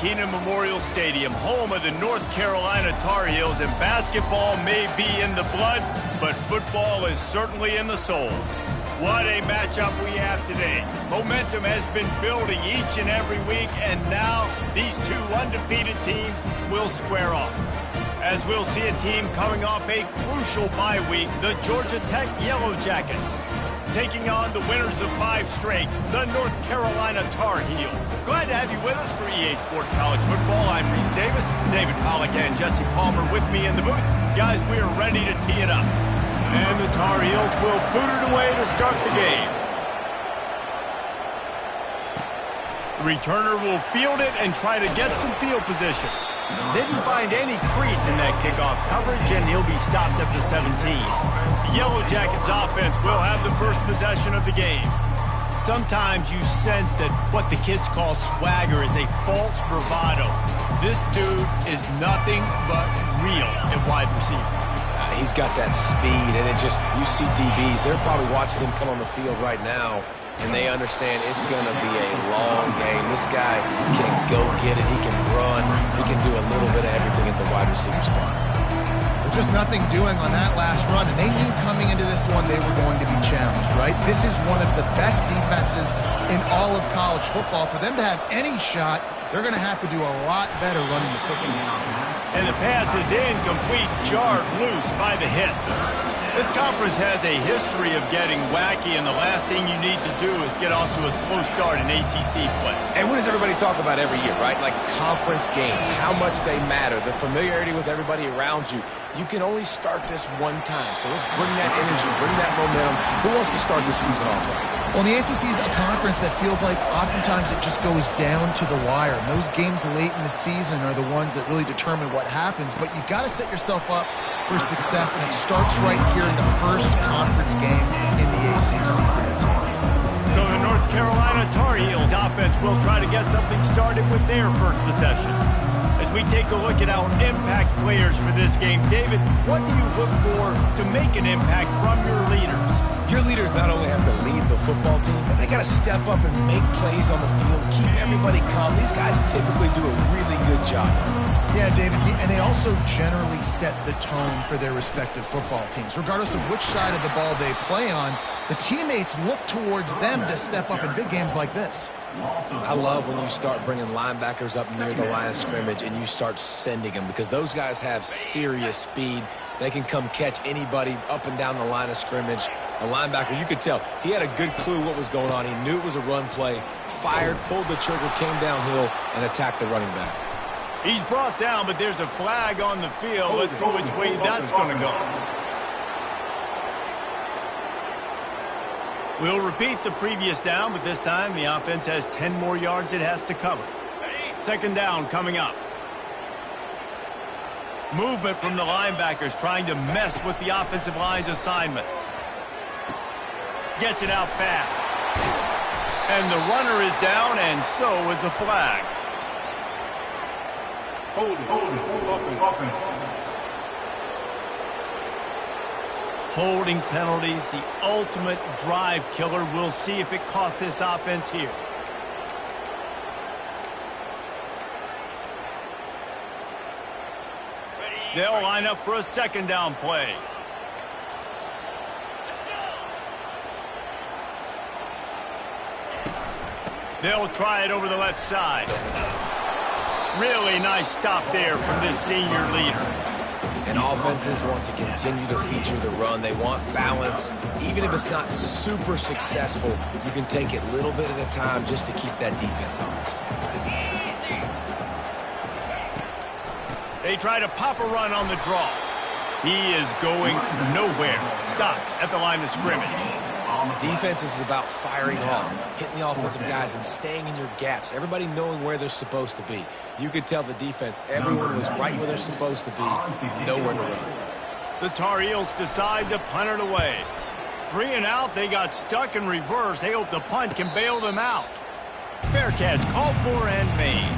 Kenan Memorial Stadium, home of the North Carolina Tar Heels, and basketball may be in the blood, but football is certainly in the soul. What a matchup we have today. Momentum has been building each and every week, and now these two undefeated teams will square off. As we'll see a team coming off a crucial bye week, the Georgia Tech Yellow Jackets, taking on the winners of 5 straight, the North Carolina Tar Heels. Glad to have you with us for EA Sports College Football. I'm Reese Davis, David Pollack and Jesse Palmer with me in the booth. Guys, we are ready to tee it up. And the Tar Heels will boot it away to start the game. The returner will field it and try to get some field position. Didn't find any crease in that kickoff coverage, and he'll be stopped up to 17. The Yellow Jackets offense will have the first possession of the game. Sometimes you sense that what the kids call swagger is a false bravado. This dude is nothing but real at wide receiver. He's got that speed, and it just, you see DBs, they're probably watching him come on the field right now, and they understand it's going to be a long game. This guy can go get it. He can run. He can do a little bit of everything at the wide receiver spot. Well, just nothing doing on that last run, and they knew coming into this one they were going to be challenged, right? This is one of the best defenses in all of college football. For them to have any shot, they're going to have to do a lot better running the football. And the pass is incomplete, jarred loose by the hit. This conference has a history of getting wacky, and the last thing you need to do is get off to a slow start in ACC play. And what does everybody talk about every year, right? Like conference games, how much they matter, the familiarity with everybody around you. You can only start this one time, so let's bring that energy, bring that momentum. Who wants to start this season off right? Well, the ACC is a conference that feels like oftentimes it just goes down to the wire. And those games late in the season are the ones that really determine what happens. But you got to set yourself up for success, and it starts right here in the first conference game in the ACC for your team. So the North Carolina Tar Heels offense will try to get something started with their first possession. As we take a look at our impact players for this game, David, what do you look for to make an impact from your leaders? Your leaders not only have to lead the football team, but they got to step up and make plays on the field, keep everybody calm. These guys typically do a really good job. Yeah, David, and they also generally set the tone for their respective football teams. Regardless of which side of the ball they play on, the teammates look towards them to step up in big games like this. I love when you start bringing linebackers up near the line of scrimmage and you start sending them, because those guys have serious speed. They can come catch anybody up and down the line of scrimmage. A linebacker, you could tell, he had a good clue what was going on. He knew it was a run play, fired, pulled the trigger, came downhill, and attacked the running back. He's brought down, but there's a flag on the field. Let's see which way that's going to go. We'll repeat the previous down, but this time the offense has 10 more yards it has to cover. Second down coming up. Movement from the linebackers trying to mess with the offensive line's assignments. Gets it out fast. And the runner is down, and so is a flag. Hold it, Holding penalties, the ultimate drive killer. We'll see if it costs this offense here. They'll line up for a second down play. They'll try it over the left side. Really nice stop there from this senior leader. And offenses want to continue to feature the run. They want balance. Even if it's not super successful, you can take it little bit at a time just to keep that defense honest. They try to pop a run on the draw. He is going nowhere. Stop at the line of scrimmage. Defense is about firing off, hitting the offensive guys and staying in your gaps. Everybody knowing where they're supposed to be. You could tell the defense, everyone was right where they're supposed to be, nowhere to run. The Tar Heels decide to punt it away. 3 and out, they got stuck in reverse. They hope the punt can bail them out. Fair catch called for and made.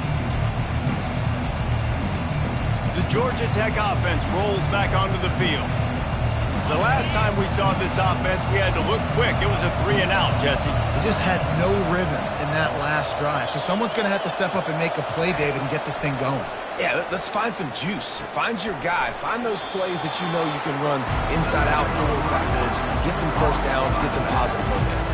The Georgia Tech offense rolls back onto the field. The last time we saw this offense, we had to look quick. It was a 3 and out, Jesse. They just had no rhythm, and on that last drive. So someone's going to have to step up and make a play, David, and get this thing going. Yeah, let's find some juice. Find your guy. Find those plays that you know you can run inside out, forward, backwards, get some first downs, get some positive momentum.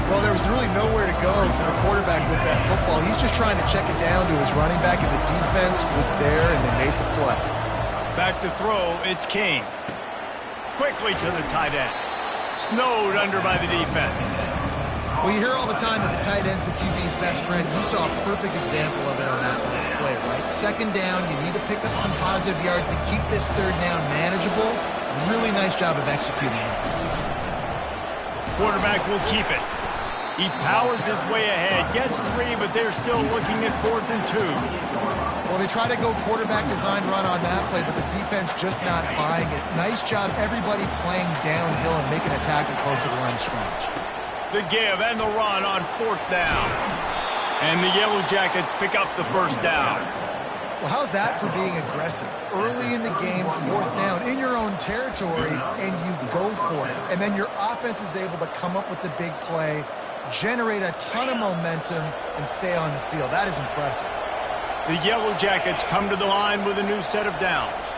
Well, there was really nowhere to go for the quarterback with that football. He's just trying to check it down to his running back, and the defense was there, and they made the play. Back to throw, it's King. Quickly to the tight end. Snowed under by the defense. Well, you hear all the time that the tight end's the QB's best friend. You saw a perfect example of it on that last play, right? Second down, you need to pick up some positive yards to keep this third down manageable. Really nice job of executing it. Quarterback will keep it. He powers his way ahead, gets 3, but they're still looking at 4th and 2. Well, they try to go quarterback design run on that play, but the defense just not buying it. Nice job, everybody playing downhill and making a tackle close to the line of scrimmage. The give and the run on 4th down. And the Yellow Jackets pick up the first down. Well, how's that for being aggressive? Early in the game, 4th down, in your own territory, and you go for it. And then your offense is able to come up with the big play, generate a ton of momentum, and stay on the field. That is impressive. The Yellow Jackets come to the line with a new set of downs.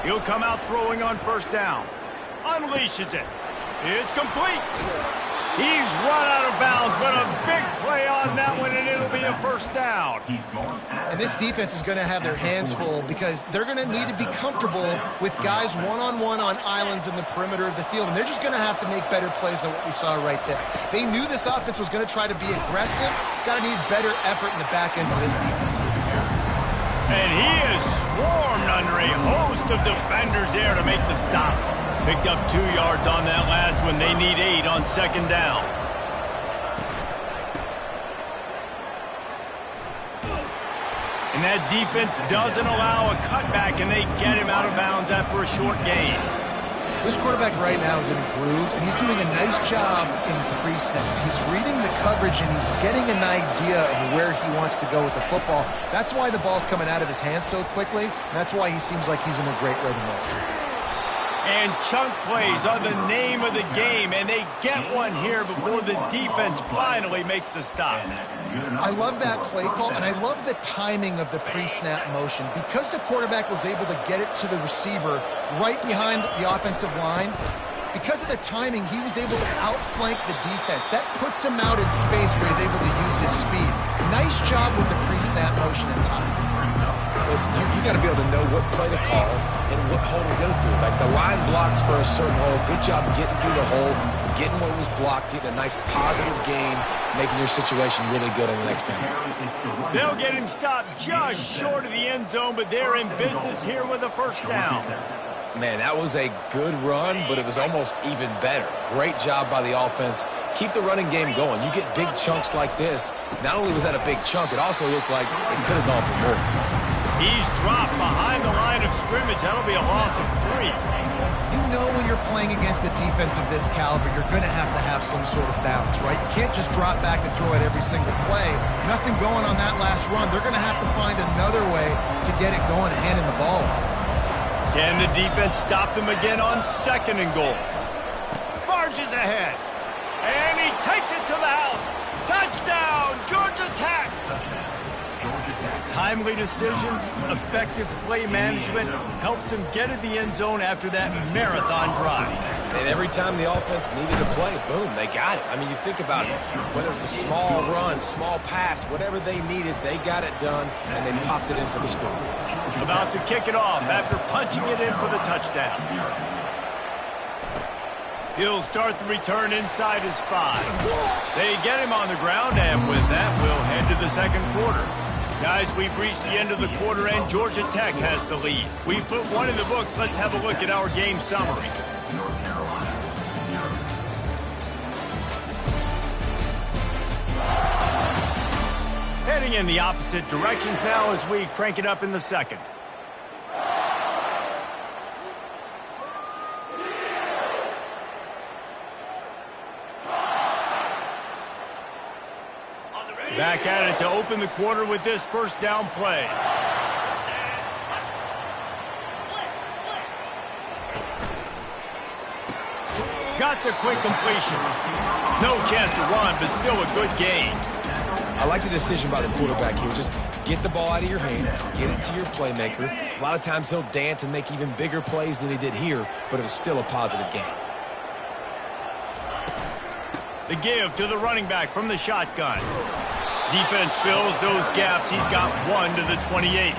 He'll come out throwing on 1st down. Unleashes it. It's complete. He's run out of bounds, but a big play on that one, and it'll be a 1st down. And this defense is going to have their hands full because they're going to need to be comfortable with guys one-on-one on islands in the perimeter of the field, and they're just going to have to make better plays than what we saw right there. They knew this offense was going to try to be aggressive. Got to need better effort in the back end for this defense. And he is swarmed under a host of defenders there to make the stop. Picked up 2 yards on that last one. They need 8 on 2nd down. And that defense doesn't allow a cutback, and they get him out of bounds after a short gain. This quarterback right now is in a groove, and he's doing a nice job in pre-snap. He's reading the coverage, and he's getting an idea of where he wants to go with the football. That's why the ball's coming out of his hands so quickly, and that's why he seems like he's in a great rhythm right now. And chunk plays are the name of the game, and they get one here before the defense finally makes the stop. I love that play call, and I love the timing of the pre-snap motion. Because the quarterback was able to get it to the receiver right behind the offensive line, because of the timing, he was able to outflank the defense. That puts him out in space where he's able to use his speed. Nice job with the pre-snap motion and timing. Listen, you got to be able to know what play to call and what hole to go through. Like the line blocks for a certain hole. Good job getting through the hole, getting what was blocked, getting a nice positive gain, making your situation really good on the next down. They'll get him stopped just short of the end zone, but they're in business here with a 1st down. Man, that was a good run, but it was almost even better. Great job by the offense. Keep the running game going. You get big chunks like this. Not only was that a big chunk, it also looked like it could have gone for more. He's dropped behind the line of scrimmage. That'll be a loss of 3. You know when you're playing against a defense of this caliber, you're going to have some sort of balance, right? You can't just drop back and throw it every single play. Nothing going on that last run. They're going to have to find another way to get it going and handing the ball off. Can the defense stop them again on 2nd and goal? Barges ahead. And he takes it to the house. Touchdown, Georgia Tech. Timely decisions, effective play management helps them get in the end zone after that marathon drive. And every time the offense needed a play, boom, they got it. I mean, you think about it. Whether it's a small run, small pass, whatever they needed, they got it done, and they popped it in for the score. About to kick it off after punching it in for the touchdown. He'll start the return inside his 5. They get him on the ground, and with that, we'll head to the 2nd quarter. Guys, we've reached the end of the quarter, and Georgia Tech has the lead. We've put one in the books. Let's have a look at our game summary. Heading in the opposite directions now as we crank it up in the 2nd. Back at it to open the quarter with this 1st down play. Got the quick completion. No chance to run, but still a good gain. I like the decision by the quarterback here. Just get the ball out of your hands, get it to your playmaker. A lot of times he'll dance and make even bigger plays than he did here, but it was still a positive game. The give to the running back from the shotgun. Defense fills those gaps. He's got 1 to the 28.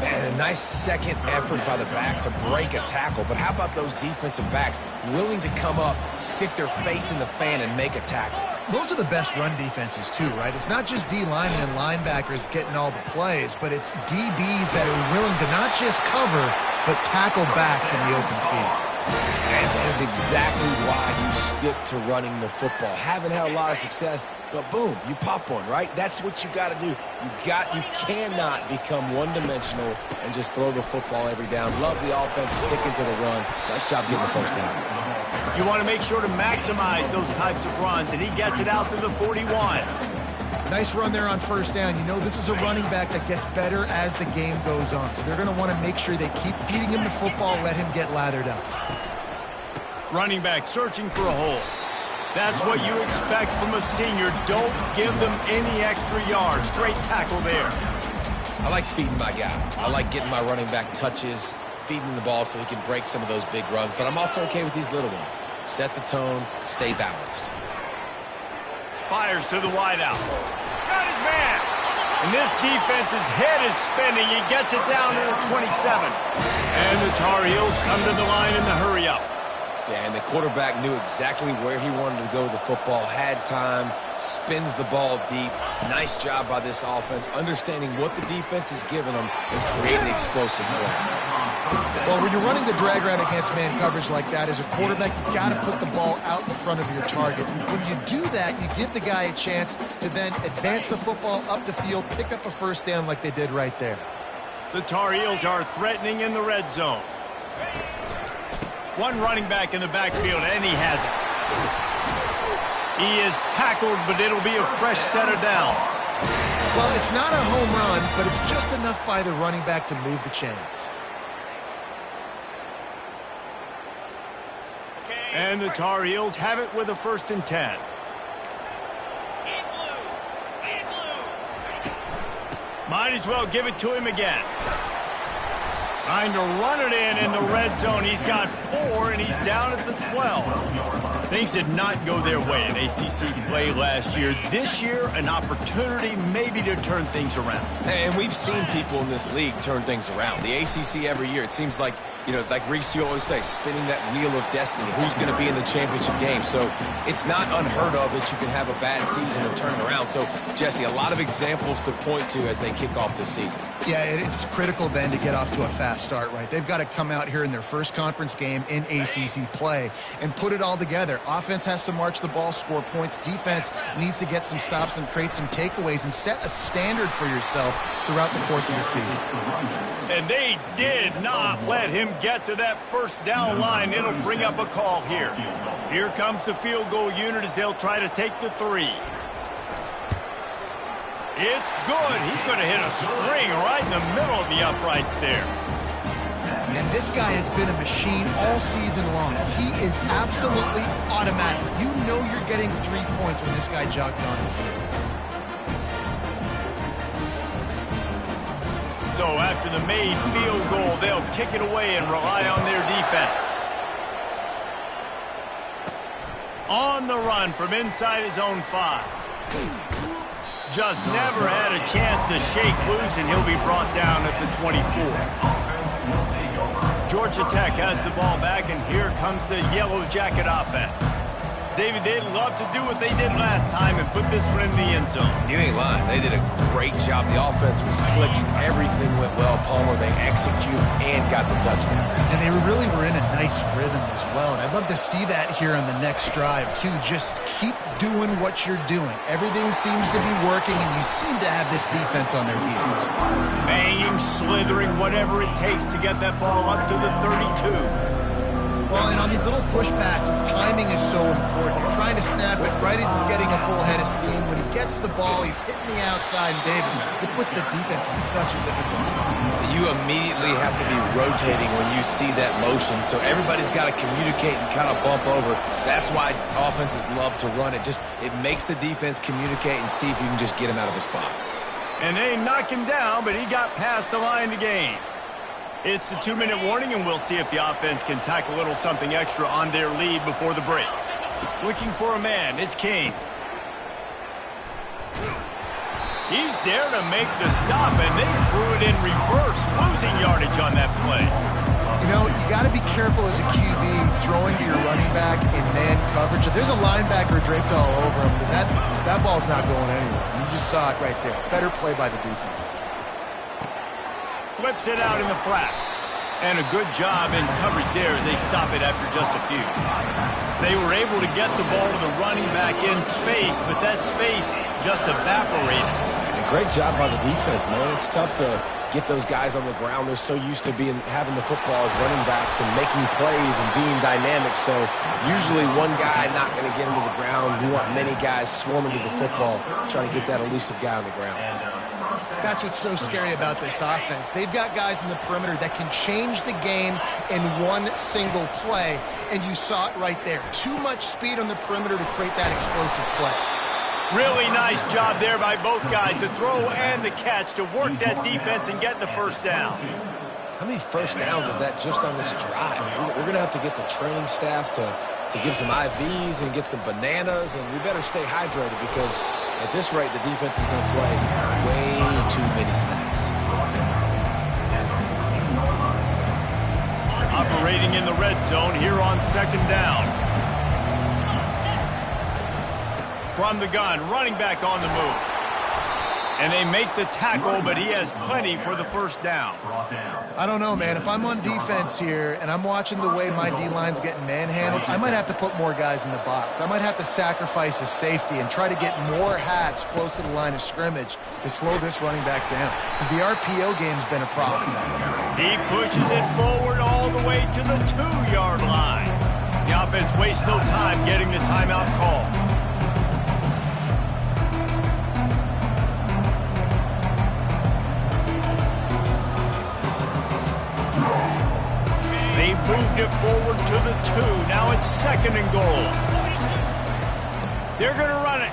Man, a nice second effort by the back to break a tackle. But how about those defensive backs willing to come up, stick their face in the fan, and make a tackle? Those are the best run defenses, too, right? It's not just D-linemen and linebackers getting all the plays, but it's DBs that are willing to not just cover, but tackle backs in the open field. And that is exactly why you stick to running the football. Haven't had a lot of success, but boom, you pop one, right? That's what you got to do. You cannot become one-dimensional and just throw the football every down. Love the offense, sticking to the run. Nice job getting the first down. You want to make sure to maximize those types of runs, and he gets it out to the 41. Nice run there on first down. You know, this is a running back that gets better as the game goes on. So they're going to want to make sure they keep feeding him the football, let him get lathered up. Running back searching for a hole. That's what you expect from a senior. Don't give them any extra yards. Great tackle there. I like feeding my guy. I like getting my running back touches, feeding him the ball so he can break some of those big runs. But I'm also okay with these little ones. Set the tone, stay balanced. Fires to the wideout. Got his man. And this defense's head is spinning. He gets it down to the 27. And the Tar Heels come to the line in the hurry-up. Yeah, and the quarterback knew exactly where he wanted to go with the football, had time, spins the ball deep. Nice job by this offense, understanding what the defense is giving them and creating explosive play. Well, when you're running the drag route against man coverage like that, as a quarterback, you got to put the ball out in front of your target. When you do that, you give the guy a chance to then advance the football up the field, pick up a first down like they did right there. The Tar Heels are threatening in the red zone. One running back in the backfield, and he has it. He is tackled, but it'll be a fresh set of downs. Well, it's not a home run, but it's just enough by the running back to move the chains. And the Tar Heels have it with a 1st and 10. Might as well give it to him again. Trying to run it in the red zone. He's got 4, and he's down at the 12. Things did not go their way in ACC play last year. This year, an opportunity maybe to turn things around. And we've seen people in this league turn things around. The ACC every year, it seems like, you know, like Reese, you always say, spinning that wheel of destiny. Who's going to be in the championship game? So it's not unheard of that you can have a bad season and turn it around. So, Jesse, a lot of examples to point to as they kick off this season. Yeah, it's critical then to get off to a fast start, right? They've got to come out here in their first conference game in ACC play and put it all together. Offense has to march the ball, score points. Defense needs to get some stops and create some takeaways and set a standard for yourself throughout the course of the season. And they did not let him get to that first down line. It'll bring up a call here. Here comes the field goal unit as they'll try to take the 3. It's good. He could have hit a string right in the middle of the uprights there. And this guy has been a machine all season long. He is absolutely automatic. You know you're getting 3 points when this guy jogs on the field. So after the made field goal, they'll kick it away and rely on their defense. On the run from inside his own 5. Just never had a chance to shake loose, and he'll be brought down at the 24. Georgia Tech has the ball back, and here comes the Yellow Jacket offense. David, they'd love to do what they did last time and put this one in the end zone. You ain't lying. They did a great job. The offense was clicking. Everything went well, Palmer. They executed and got the touchdown. And they really were in a nice rhythm as well. And I'd love to see that here on the next drive, too. Just keep doing what you're doing. Everything seems to be working, and you seem to have this defense on their heels. Banging, slithering, whatever it takes to get that ball up to the 32. Well, and on these little push passes, timing is so important. You're trying to snap it right as he's getting a full head of steam. When he gets the ball, he's hitting the outside, and David, it puts the defense in such a difficult spot. You immediately have to be rotating when you see that motion, so everybody's got to communicate and kind of bump over. That's why offenses love to run it. It makes the defense communicate and see if you can just get him out of a spot. And they knock him down, but he got past the line to gain. It's the 2-minute warning, and we'll see if the offense can tack a little something extra on their lead before the break. Looking for a man, it's Kane. He's there to make the stop, and they threw it in reverse, losing yardage on that play. You know, you got to be careful as a QB throwing to your running back in man coverage. If there's a linebacker draped all over him, then that ball's not going anywhere. You just saw it right there. Better play by the defense. Flips it out in the flat. And a good job in coverage there as they stop it after just a few. They were able to get the ball to the running back in space, but that space just evaporated. And a great job by the defense, man. It's tough to get those guys on the ground. They're so used to having the football as running backs and making plays and being dynamic. So usually one guy not going to get him to the ground. You want many guys swarming to the football, trying to get that elusive guy on the ground. That's what's so scary about this offense. They've got guys in the perimeter that can change the game in one single play, and you saw it right there. Too much speed on the perimeter to create that explosive play. Really nice job there by both guys, the throw and the catch, to work that defense and get the first down. How many first downs is that just on this drive? We're going to have to get the training staff to give some IVs and get some bananas, and we better stay hydrated because at this rate, the defense is going to play way too many snaps. Operating in the red zone here on second down. From the gun, running back on the move. And they make the tackle, but he has plenty for the first down. I don't know, man. If I'm on defense here and I'm watching the way my D-line's getting manhandled, I might have to put more guys in the box. I might have to sacrifice a safety and try to get more hats close to the line of scrimmage to slow this running back down, because the RPO game's been a problem. He pushes it forward all the way to the 2-yard line. The offense wastes no time getting the timeout call. They moved it forward to the 2. Now it's second and goal. They're going to run it.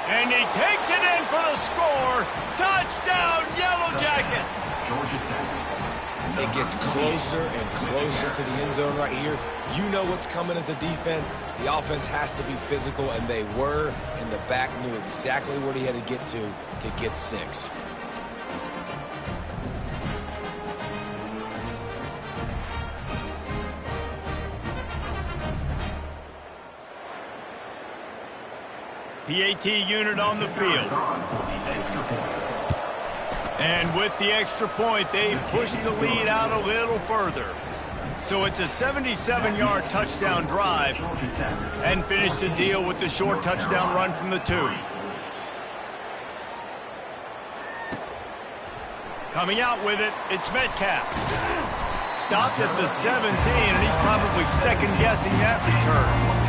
And he takes it in for the score. Touchdown, Yellow Jackets. It gets closer and closer to the end zone right here. You know what's coming as a defense. The offense has to be physical, and they were. And the back knew exactly where he had to get 6. PAT unit on the field. And with the extra point, they push the lead out a little further. So it's a 77-yard touchdown drive, and finish the deal with the short touchdown run from the 2. Coming out with it, it's Metcalf. Stopped at the 17, and he's probably second-guessing that return.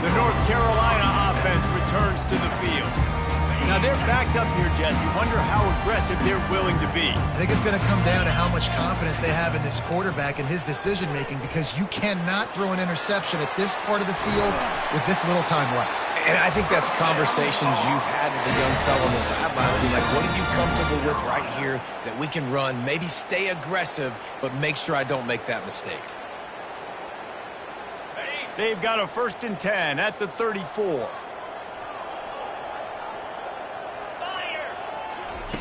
The North Carolina offense returns to the field. Now they're backed up here, Jesse. Wonder how aggressive they're willing to be. I think it's going to come down to how much confidence they have in this quarterback and his decision-making, because you cannot throw an interception at this part of the field with this little time left. And I think that's conversations you've had with the young fellow on the sideline. Be like, what are you comfortable with right here that we can run? Maybe stay aggressive, but make sure I don't make that mistake. They've got a 1st and 10 at the 34.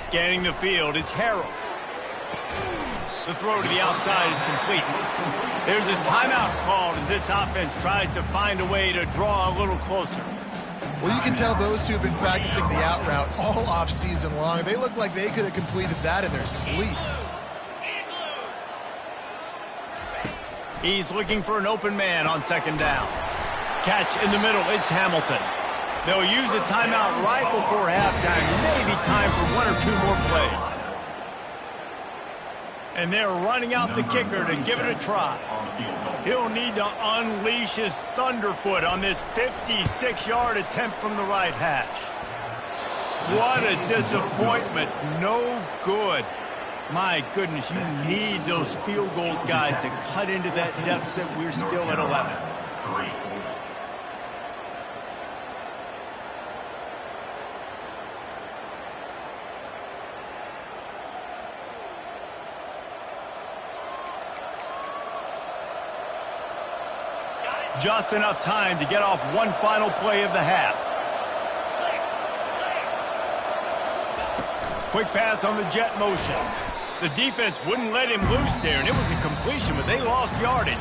Scanning the field, it's Harrell. The throw to the outside is complete. There's a timeout called as this offense tries to find a way to draw a little closer. Well, you can tell those two have been practicing the out route all off-season long. They look like they could have completed that in their sleep. He's looking for an open man on second down. Catch in the middle, it's Hamilton. They'll use a timeout right before halftime. Maybe time for 1 or 2 more plays. And they're running out the kicker to give it a try. He'll need to unleash his thunderfoot on this 56-yard attempt from the right hash. What a disappointment. No good. My goodness, you need those field goals, guys, to cut into that deficit. We're still at 11. Just enough time to get off one final play of the half. Quick pass on the jet motion. The defense wouldn't let him loose there, and it was a completion, but they lost yardage.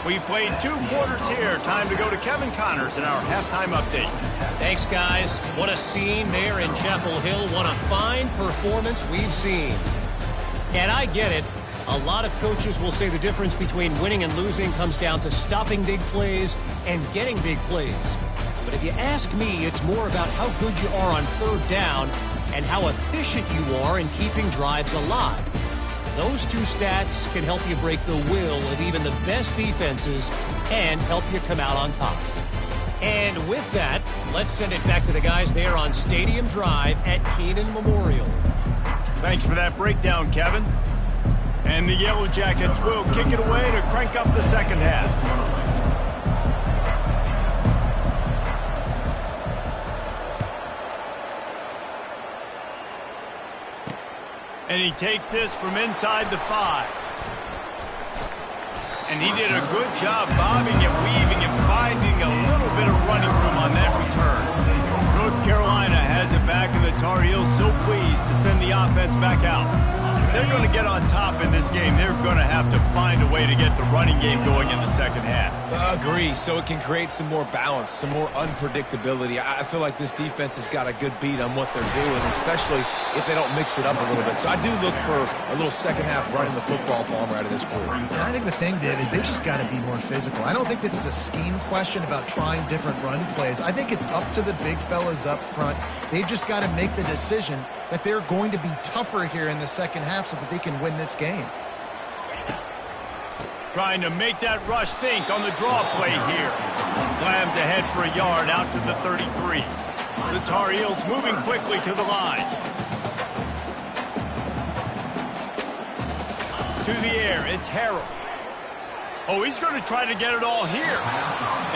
We played 2 quarters here. Time to go to Kevin Connors in our halftime update. Thanks, guys. What a scene there in Chapel Hill. What a fine performance we've seen. And I get it. A lot of coaches will say the difference between winning and losing comes down to stopping big plays and getting big plays. But if you ask me, it's more about how good you are on third down and how efficient you are in keeping drives alive. Those 2 stats can help you break the will of even the best defenses and help you come out on top. And with that, let's send it back to the guys there on Stadium Drive at Kenan Memorial. Thanks for that breakdown, Kevin. And the Yellow Jackets will kick it away to crank up the second half. And he takes this from inside the 5. And he did a good job bobbing and weaving and finding a little bit of running room on that return. North Carolina has it back, and the Tar Heels so pleased to send the offense back out. If they're going to get on top in this game, they're going to have to find a way to get the running game going in the second half. Agree, so it can create some more balance, some more unpredictability. I feel like this defense has got a good beat on what they're doing, especially if they don't mix it up a little bit. So I do look for a little second half running the football palmer out of this group. And I think the thing, Dave, is they just got to be more physical. I don't think this is a scheme question about trying different run plays. I think it's up to the big fellas up front. They've just got to make the decision that they're going to be tougher here in the second half so that they can win this game. Trying to make that rush think on the draw play here. Slams ahead for a yard out to the 33. The Tar Heels moving quickly to the line. To the air, it's Harrell. Oh, he's going to try to get it all here.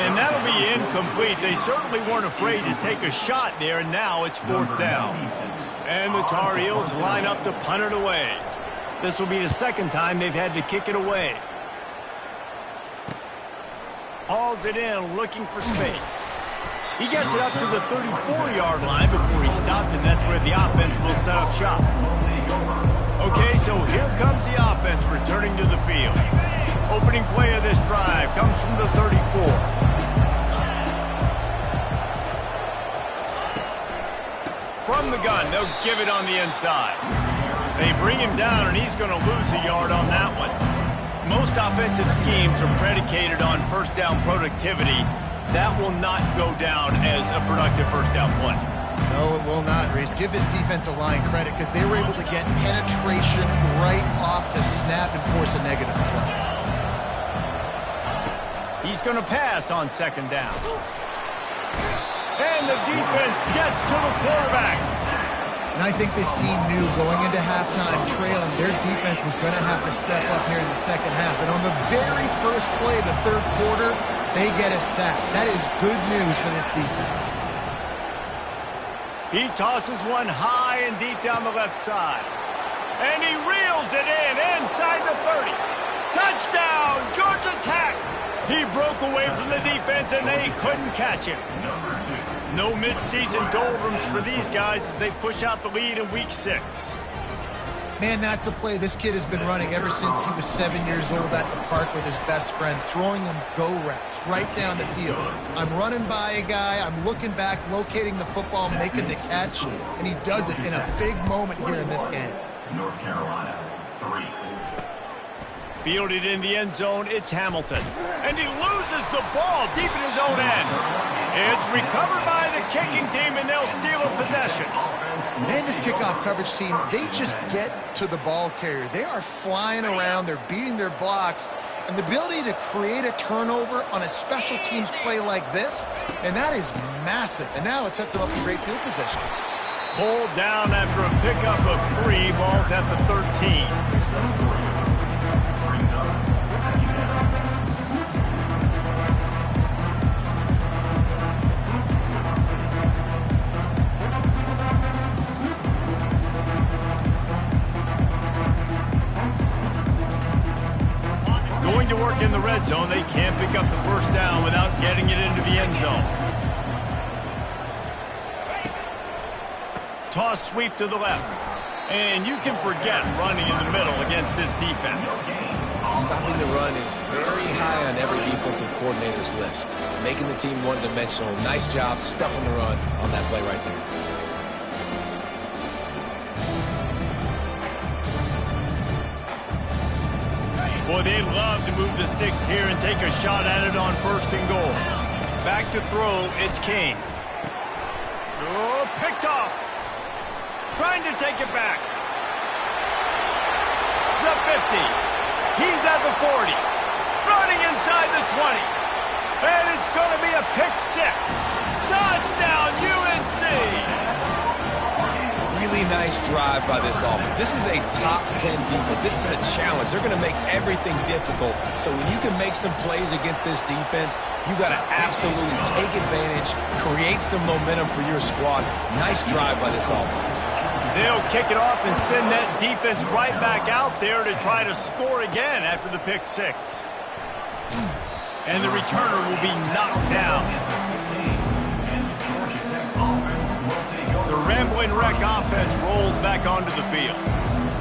And that'll be incomplete. They certainly weren't afraid to take a shot there, and now it's 4th down. And the Tar Heels line up to punt it away. This will be the second time they've had to kick it away. Hauls it in, looking for space. He gets it up to the 34-yard line before he stopped, and that's where the offense will set up shop. Okay, so here comes the offense returning to the field. Opening play of this drive comes from the 34. From the gun, they'll give it on the inside. They bring him down, and he's going to lose a yard on that one. Most offensive schemes are predicated on first down productivity. That will not go down as a productive first down play. No, it will not, Reese. Give this defensive line credit because they were able to get penetration right off the snap and force a negative play. He's going to pass on second down. And the defense gets to the quarterback. And I think this team knew going into halftime trailing, their defense was going to have to step up here in the second half. And on the very first play of the third quarter, they get a sack. That is good news for this defense. He tosses one high and deep down the left side. And he reels it in inside the 30. Touchdown, Georgia Tech! He broke away from the defense, and they couldn't catch him. No mid-season doldrums for these guys as they push out the lead in Week 6. Man, that's a play this kid has been running ever since he was 7 years old at the park with his best friend, throwing him go routes right down the field. I'm running by a guy, I'm looking back, locating the football, making the catch, and he does it in a big moment here in this game. North Carolina, 3. Fielded in the end zone, it's Hamilton. And he loses the ball deep in his own end. It's recovered by the kicking team, and they'll steal a possession. Man, this kickoff coverage team, they just get to the ball carrier. They are flying around. They're beating their blocks. And the ability to create a turnover on a special teams play like this, and that is massive. And now it sets them up in great field position. Pulled down after a pickup of 3. Ball's at the 13. Going to work in the red zone. They can't pick up the first down without getting it into the end zone. Toss sweep to the left. And you can forget running in the middle against this defense. Stopping the run is very high on every defensive coordinator's list. Making the team one-dimensional. Nice job stuffing the run on that play right there. Boy, they'd love to move the sticks here and take a shot at it on 1st and goal. Back to throw, it's King. Oh, picked off. Trying to take it back. The 50. He's at the 40. Running inside the 20. And it's going to be a pick 6. Touchdown, UNC! Really nice drive by this offense. This is a top 10 defense. This is a challenge. They're going to make everything difficult. So when you can make some plays against this defense, you got to absolutely take advantage, create some momentum for your squad. Nice drive by this offense. They'll kick it off and send that defense right back out there to try to score again after the pick 6. And the returner will be knocked down. The Rambling Wreck offense rolls back onto the field.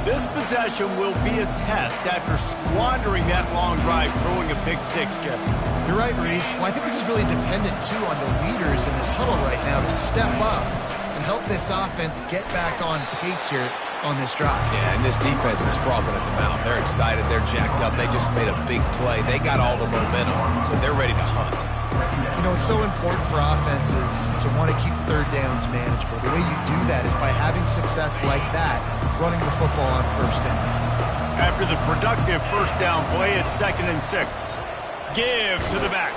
This possession will be a test after squandering that long drive throwing a pick 6, Jesse. You're right, Reese. Well, I think this is really dependent, too, on the leaders in this huddle right now to step up and help this offense get back on pace here on this drive. Yeah, and this defense is frothing at the mouth. They're excited. They're jacked up. They just made a big play. They got all the momentum, so they're ready to hunt. You know, it's so important for offenses to want to keep 3rd downs manageable. The way you do that is by having success like that, running the football on 1st down. After the productive 1st down play, it's 2nd and 6. Give to the back.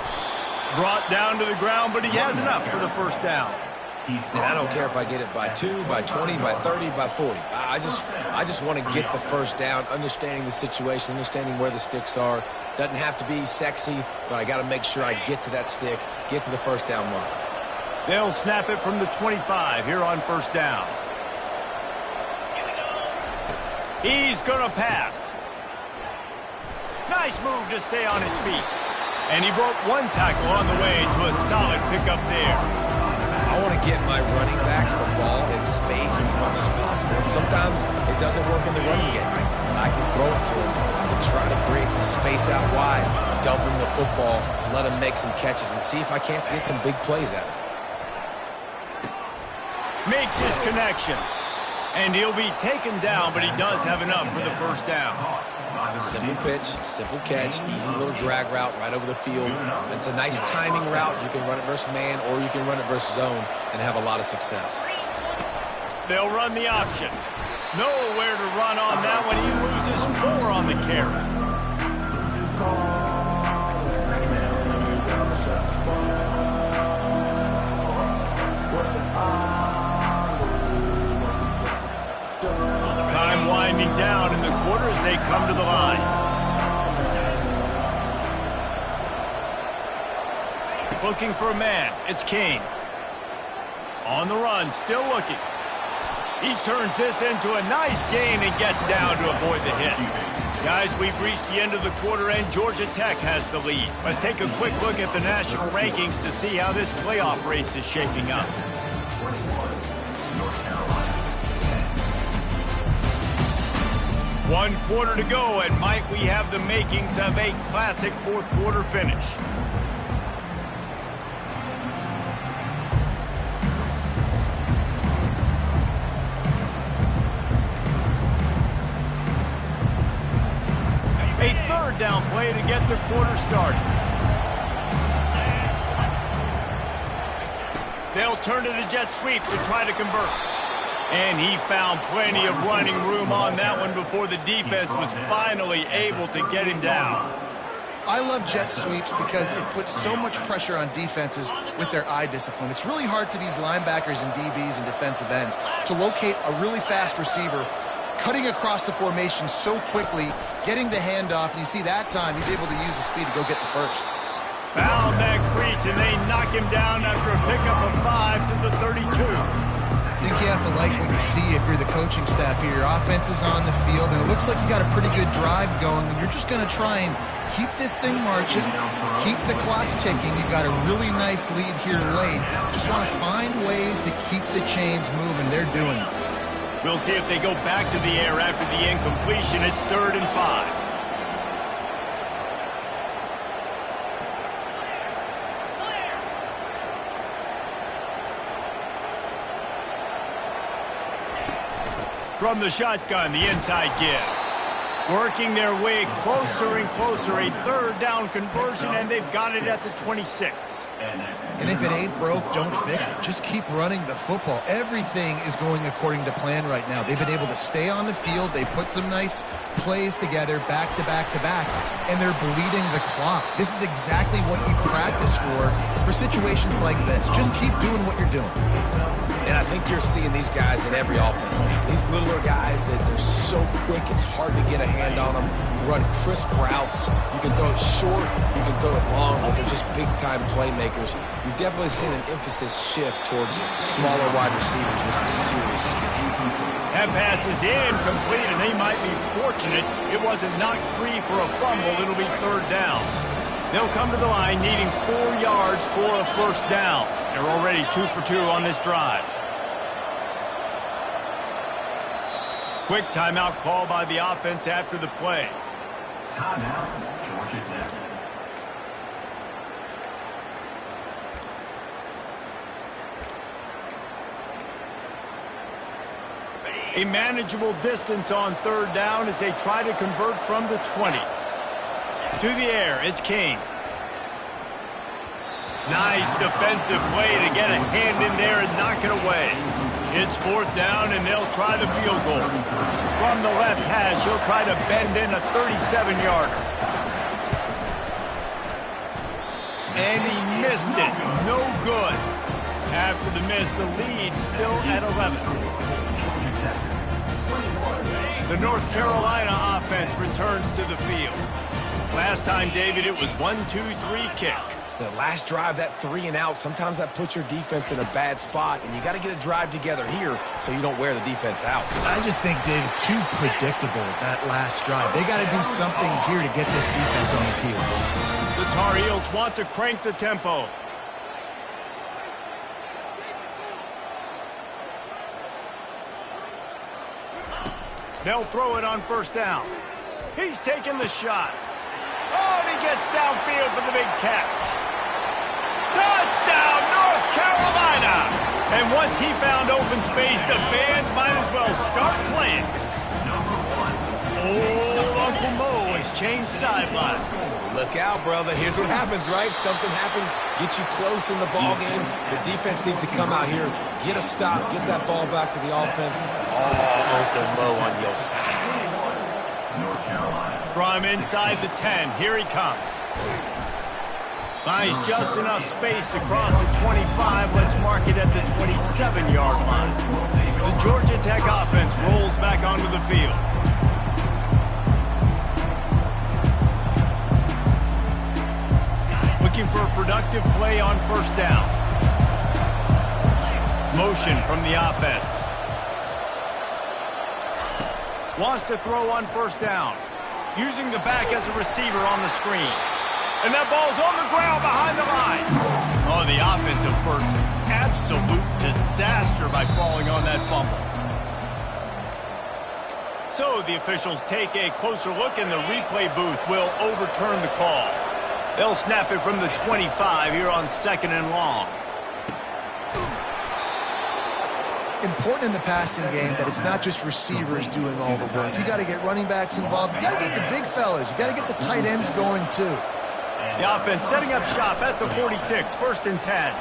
Brought down to the ground, but he has enough for the 1st down. And I don't care if I get it by 2, by 20, by 30, by 40. I just want to get the 1st down, understanding the situation, understanding where the sticks are. Doesn't have to be sexy, but I got to make sure I get to that stick, get to the 1st down mark. They'll snap it from the 25 here on 1st down. He's going to pass. Nice move to stay on his feet. And he broke 1 tackle on the way to a solid pickup there. I want to get my running backs the ball in space as much as possible. And sometimes it doesn't work in the running game. I can throw it to them. I can try to create some space out wide, dump him the football, let him make some catches, and see if I can't get some big plays out of it. Makes his connection. And he'll be taken down, but he does have enough for the 1st down. Simple pitch, simple catch, easy little drag route right over the field. It's a nice timing route. You can run it versus man or you can run it versus zone and have a lot of success. They'll run the option. Nowhere to run on that one. He loses 4 on the carry. Time winding down in the quarter as they come to the line. Looking for a man. It's King. On the run, still looking. He turns this into a nice gain and gets down to avoid the hit. Guys, we've reached the end of the quarter and Georgia Tech has the lead. Let's take a quick look at the national rankings to see how this playoff race is shaping up. One quarter to go, and might we have the makings of a classic 4th quarter finish. A 3rd down play to get the quarter started. They'll turn to the jet sweep to try to convert. And he found plenty of running room on that one before the defense was finally able to get him down. I love jet sweeps because it puts so much pressure on defenses with their eye discipline. It's really hard for these linebackers and DBs and defensive ends to locate a really fast receiver cutting across the formation so quickly, getting the handoff, and you see that time he's able to use the speed to go get the first. Found that crease, and they knock him down after a pickup of 5 to the 32. I think you have to like what you see if you're the coaching staff here. Your offense is on the field, and it looks like you got a pretty good drive going, and you're just going to try and keep this thing marching, keep the clock ticking. You've got a really nice lead here late. Just want to find ways to keep the chains moving. They're doing it. We'll see if they go back to the air after the incompletion. It's 3rd and 5. From the shotgun, the inside give. Working their way closer and closer. A 3rd down conversion, and they've got it at the 26. And if it ain't broke, don't fix it. Just keep running the football. Everything is going according to plan right now. They've been able to stay on the field. They put some nice plays together back to back to back, and they're bleeding the clock. This is exactly what you practice for situations like this. Just keep doing what you're doing. And I think you're seeing these guys in every offense. These littler guys that they're so quick, it's hard to get a hand on them. Run crisp routes. You can throw it short, you can throw it long, but they're just big-time playmakers. You've definitely seen an emphasis shift towards smaller wide receivers with some serious skill. That pass is incomplete, and they might be fortunate it wasn't knocked free for a fumble. It'll be 3rd down. They'll come to the line needing 4 yards for a 1st down. They're already 2 for 2 on this drive. Quick timeout call by the offense after the play. Timeout, Georgia Tech. A manageable distance on 3rd down as they try to convert from the 20. To the air, it's King. Nice defensive play to get a hand in there and knock it away. It's 4th down, and they'll try the field goal. From the left hash, he'll try to bend in a 37-yarder. And he missed it. No good. After the miss, the lead still at 11. The North Carolina offense returns to the field. Last time, David, it was 1-2-3 kick. The last drive, that 3 and out, sometimes that puts your defense in a bad spot, and you got to get a drive together here so you don't wear the defense out. I just think, David, too predictable that last drive. They got to do something here to get this defense on the heels. The Tar Heels want to crank the tempo. They'll throw it on 1st down. He's taking the shot. Oh, and he gets downfield for the big catch. Touchdown, North Carolina! And once he found open space, the band might as well start playing. Oh, Uncle Mo has changed sidelines. Look out, brother. Here's what happens, right? Something happens, get you close in the ball game. The defense needs to come out here, get a stop, get that ball back to the offense. Oh, Uncle Mo on your side. North Carolina. From inside the 10, here he comes. Buys just enough space to cross the 25. Let's mark it at the 27-yard line. The Georgia Tech offense rolls back onto the field. Looking for a productive play on 1st down. Motion from the offense. Wants to throw on 1st down. Using the back as a receiver on the screen. And that ball's on the ground behind the line. Oh, the offense averts absolute disaster by falling on that fumble. So the officials take a closer look, and the replay booth will overturn the call. They'll snap it from the 25 here on 2nd and long. Important in the passing game that it's not just receivers doing all the work. You got to get running backs involved. You got to get your big fellas. You got to get the tight ends going too. The offense setting up shop at the 46, 1st and 10.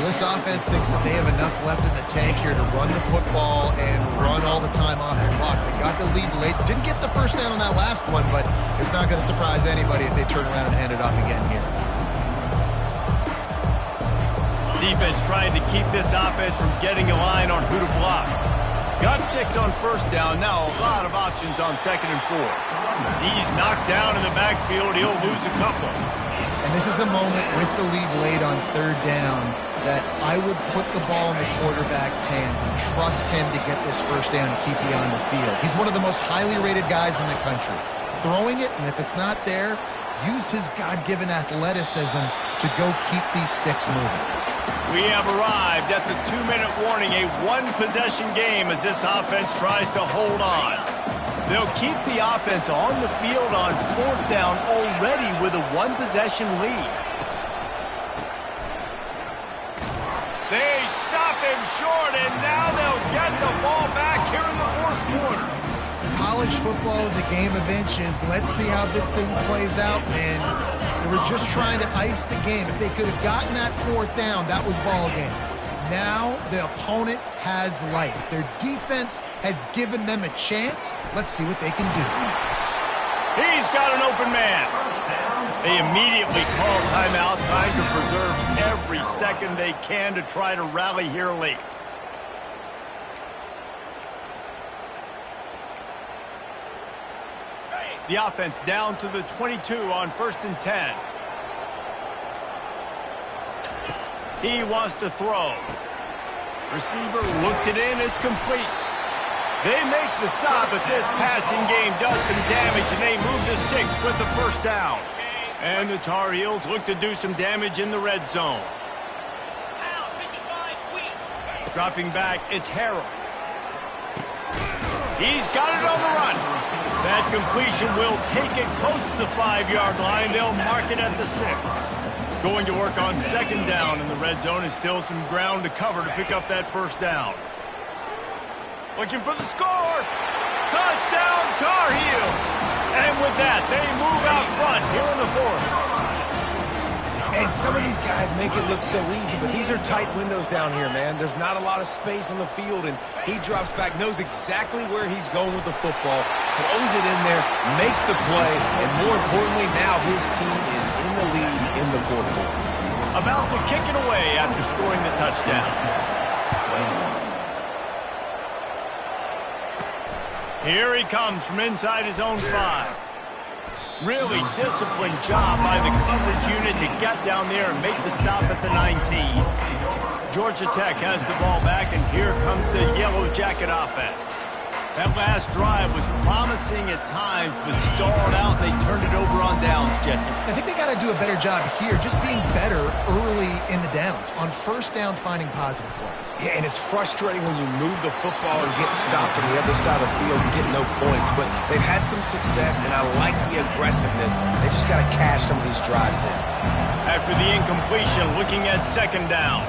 Well, this offense thinks that they have enough left in the tank here to run the football and run all the time off the clock. They got the lead late. Didn't get the first down on that last one, but it's not going to surprise anybody if they turn around and hand it off again here. Defense trying to keep this offense from getting a line on who to block. Got 6 on first down. Now a lot of options on 2nd and 4. He's knocked down in the backfield. He'll lose a couple. And this is a moment with the lead late on 3rd down that I would put the ball in the quarterback's hands and trust him to get this first down and keep you on the field. He's one of the most highly rated guys in the country. Throwing it, and if it's not there, use his God-given athleticism to go keep these sticks moving. We have arrived at the 2-minute warning, a one-possession game as this offense tries to hold on. They'll keep the offense on the field on 4th down already with a one-possession lead. They stop him short, and now they'll get the ball back here in the 4th quarter. College football is a game of inches. Let's see how this thing plays out, man. They were just trying to ice the game. If they could have gotten that 4th down, that was ball game. Now the opponent has life. Their defense has given them a chance. Let's see what they can do. He's got an open man. They immediately call timeout, trying to preserve every second they can to try to rally here late. The offense down to the 22 on 1st and 10. He wants to throw. Receiver looks it in. It's complete. They make the stop, but this passing game does some damage, and they move the sticks with the first down. And the Tar Heels look to do some damage in the red zone. Dropping back, it's Harrell. He's got it on the run. That completion will take it close to the 5-yard line. They'll mark it at the 6. Going to work on 2nd down in the red zone. Is still some ground to cover to pick up that first down. Looking for the score. Touchdown, Tar Heel. And with that, they move out front here in the 4th. And some of these guys make it look so easy, but these are tight windows down here, man. There's not a lot of space on the field, and he drops back, knows exactly where he's going with the football, throws it in there, makes the play, and more importantly, now his team is in the lead in the 4th quarter. About to kick it away after scoring the touchdown. Here he comes from inside his own 5. Really disciplined job by the coverage unit to get down there and make the stop at the 19. Georgia Tech has the ball back, and here comes the Yellow Jacket offense. That last drive was promising at times, but stalled out, and they turned it over on downs, Jesse. I think they got to do a better job here, just being better early in the downs. On 1st down, finding positive plays. Yeah, and it's frustrating when you move the football and get stopped on the other side of the field and get no points, but they've had some success, and I like the aggressiveness. They just got to cash some of these drives in. After the incompletion, looking at 2nd down.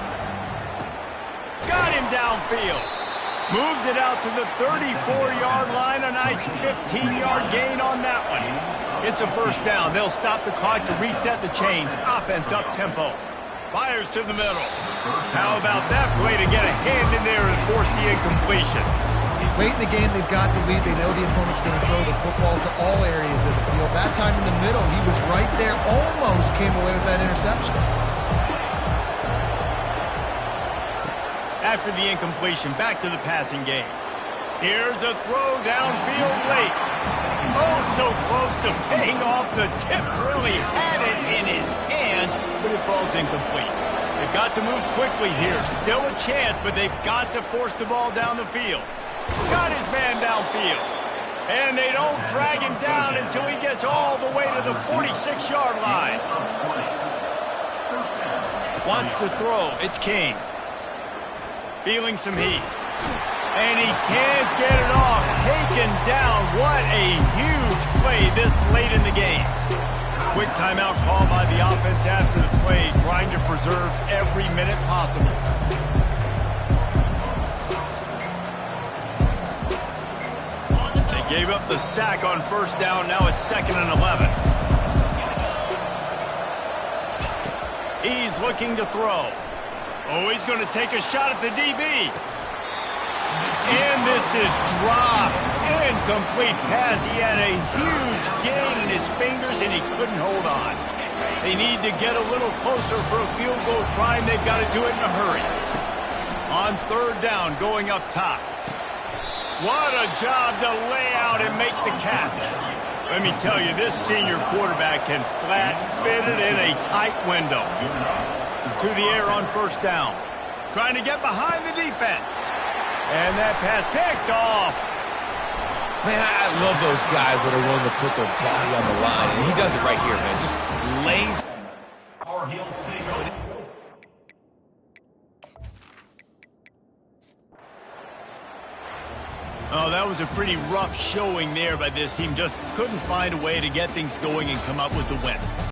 Got him downfield. Moves it out to the 34-yard line. A nice 15-yard gain on that one. It's a first down. They'll stop the clock to reset the chains. Offense up-tempo. Fires to the middle. How about that play to get a hand in there and force the incompletion? Late in the game, they've got the lead. They know the opponent's going to throw the football to all areas of the field. That time in the middle, he was right there. Almost came away with that interception. After the incompletion, back to the passing game. Here's a throw downfield late. Oh, so close to paying off. The tip really had it in his hands, but it falls incomplete. They've got to move quickly here. Still a chance, but they've got to force the ball down the field. Got his man downfield. And they don't drag him down until he gets all the way to the 46-yard line. Wants to throw. It's King. Feeling some heat. And he can't get it off. Taken down. What a huge play this late in the game. Quick timeout call by the offense after the play, trying to preserve every minute possible. They gave up the sack on first down. Now it's 2nd and 11. He's looking to throw. Oh, he's going to take a shot at the DB. And this is dropped. Incomplete pass. He had a huge gain in his fingers, and he couldn't hold on. They need to get a little closer for a field goal try, and they've got to do it in a hurry. On third down, going up top. What a job to lay out and make the catch. Let me tell you, this senior quarterback can flat fit it in a tight window. To the air on first down. Trying to get behind the defense. And that pass picked off. Man, I love those guys that are willing to put their body on the line. And he does it right here, man. Just lays. Oh, that was a pretty rough showing there by this team. Just couldn't find a way to get things going and come up with the win.